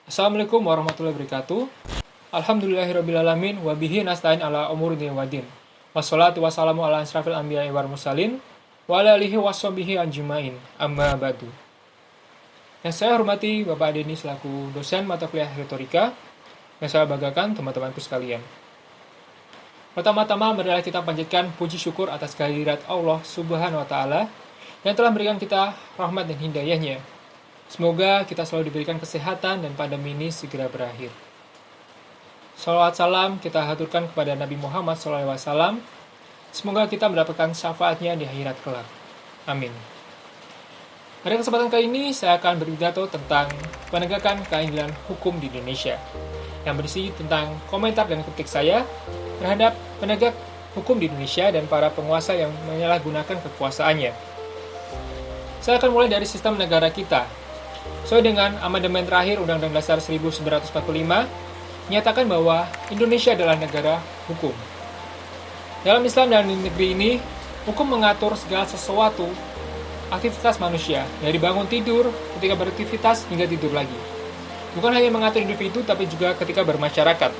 Assalamualaikum warahmatullahi wabarakatuh. Alhamdulillahirrabbilalamin. Wabihi nasta'in ala umuri din wadin. Wassalatu wassalamu ala asrafil anbiya'i wal mursalin. Wa ala alihi wassobihi anjumain. Amma ba'du. Yang saya hormati Bapak Denny selaku dosen mata kuliah retorika. Yang saya banggakan teman-temanku sekalian. Pertama-tama marilah kita panjatkan puji syukur atas kehadirat Allah Subhanahu wa taala yang telah memberikan kita rahmat dan hidayahnya. Semoga kita selalu diberikan kesehatan dan pandemi ini segera berakhir. Salawat salam kita haturkan kepada Nabi Muhammad SAW. Semoga kita mendapatkan syafaatnya di akhirat kelak. Amin. Pada kesempatan kali ini saya akan berpidato tentang penegakan keadilan hukum di Indonesia, yang berisi tentang komentar dan kritik saya terhadap penegak hukum di Indonesia dan para penguasa yang menyalahgunakan kekuasaannya. Saya akan mulai dari sistem negara kita. Sesuai dengan amandemen terakhir Undang-Undang Dasar 1945, menyatakan bahwa Indonesia adalah negara hukum. Dalam Islam dan di negeri ini, hukum mengatur segala sesuatu aktivitas manusia, dari bangun tidur, ketika beraktivitas, hingga tidur lagi. Bukan hanya mengatur individu, tapi juga ketika bermasyarakat.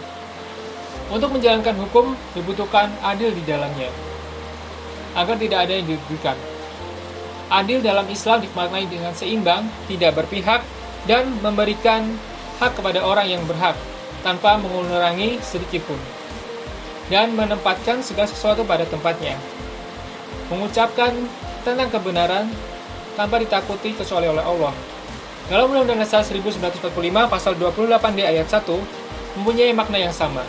Untuk menjalankan hukum, dibutuhkan adil di dalamnya, agar tidak ada yang dirugikan. Adil dalam Islam dimaknai dengan seimbang, tidak berpihak, dan memberikan hak kepada orang yang berhak, tanpa mengurangi sedikitpun, dan menempatkan segala sesuatu pada tempatnya. Mengucapkan tentang kebenaran tanpa ditakuti kecuali oleh Allah. Dalam Undang-Undang Dasar 1945, pasal 28D ayat 1, mempunyai makna yang sama,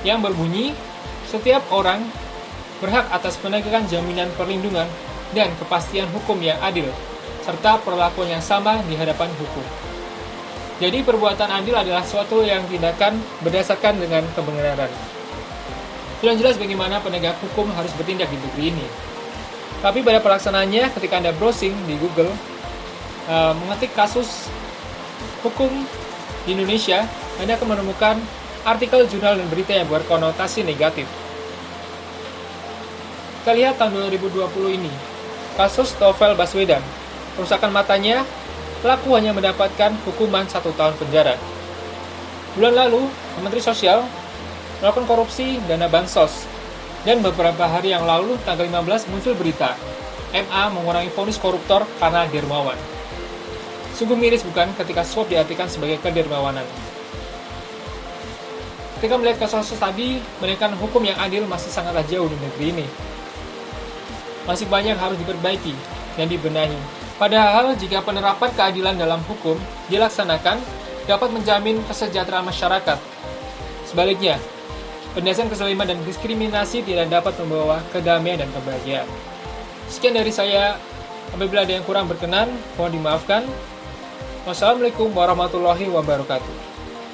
yang berbunyi, setiap orang berhak atas penegakan jaminan perlindungan dan kepastian hukum yang adil, serta perlakuan yang sama di hadapan hukum. Jadi perbuatan adil adalah suatu yang tindakan berdasarkan dengan kebenaran. Sudah jelas bagaimana penegak hukum harus bertindak di negeri ini. Tapi pada pelaksanaannya, ketika Anda browsing di Google, mengetik kasus hukum di Indonesia, Anda akan menemukan artikel, jurnal, dan berita yang berkonotasi negatif. Kita lihat tahun 2020 ini. Kasus Novel Baswedan, kerusakan matanya, pelaku hanya mendapatkan hukuman 1 tahun penjara. Bulan lalu, Menteri Sosial melakukan korupsi dana bansos, dan beberapa hari yang lalu, tanggal 15, muncul berita MA mengurangi vonis koruptor karena dermawan. Sungguh miris bukan ketika suap diartikan sebagai kedermawanan. Ketika melihat kasus tadi, menegakkan hukum yang adil masih sangatlah jauh di negeri ini. Masih banyak harus diperbaiki dan dibenahi. Padahal jika penerapan keadilan dalam hukum dilaksanakan, dapat menjamin kesejahteraan masyarakat. Sebaliknya, penindasan kezaliman dan diskriminasi tidak dapat membawa kedamaian dan kebahagiaan. Sekian dari saya. Apabila ada yang kurang berkenan, mohon dimaafkan. Wassalamualaikum warahmatullahi wabarakatuh.